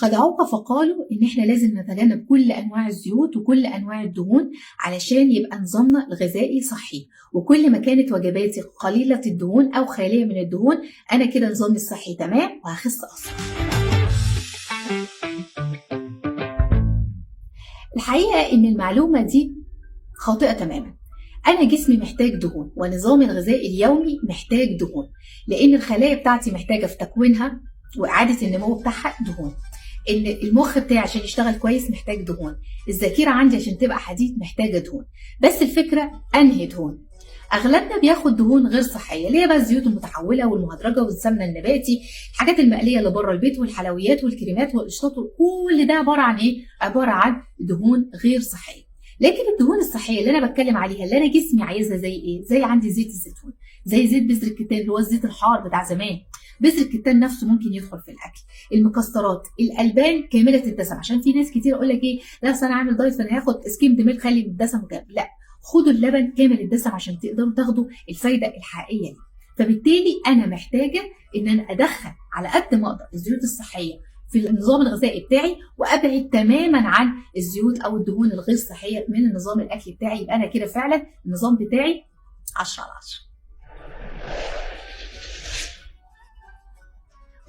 خدعوها فقالوا إن إحنا لازم نتجنب كل أنواع الزيوت وكل أنواع الدهون علشان يبقى نظامنا الغذائي صحي، وكل ما كانت وجباتي قليلة الدهون أو خالية من الدهون أنا كده نظامي الصحي تمام وهخس أسرع. الحقيقة إن المعلومة دي خاطئة تماما. أنا جسمي محتاج دهون ونظامي الغذائي اليومي محتاج دهون، لأن الخلايا بتاعتي محتاجة في تكوينها وإعادة النمو بتاعها دهون، إن المخ بتاعي عشان يشتغل كويس محتاج دهون، الذاكرة عندي عشان تبقى حديد محتاجة دهون. بس الفكرة أنهي دهون؟ أغلبنا بياخد دهون غير صحية اللي هي بقى الزيوت المتحولة والمهدرجة والسمنة النباتي، الحاجات المقلية اللي بره البيت والحلويات والكريمات والقشطات، كل ده عبارة عن إيه؟ عبارة عن دهون غير صحية. لكن الدهون الصحيه اللي انا بتكلم عليها اللي انا جسمي عايزها زي ايه؟ زي عندي زيت الزيتون، زي زيت بذر الكتان اللي هو الزيت الحار بتاع زمان. بذر الكتان نفسه ممكن يدخل في الاكل، المكسرات، الالبان كامله الدسم، عشان في ناس كتير اقول لك ايه، لا اصل انا عامل دايت فانا هاخد سكيمد ميلك خالي من الدسم وكده، لا، خدوا اللبن كامل الدسم عشان تقدروا تاخدوا الفايده الحقيقيه دي. فبالتالي انا محتاجه ان انا ادخل على قد ما اقدر الزيوت الصحيه في النظام الغذائي بتاعي، وابعد تماما عن الزيوت او الدهون الغير صحيه من النظام الاكلي بتاعي. يبقى انا كده فعلا النظام بتاعي 10 على 10.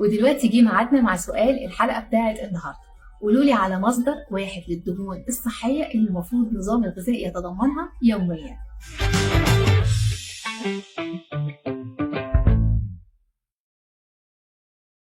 ودلوقتي جه ميعادنا مع سؤال الحلقه بتاعت النهارده. قولوا لي على مصدر واحد للدهون الصحيه اللي المفروض النظام الغذائي يتضمنها يوميا.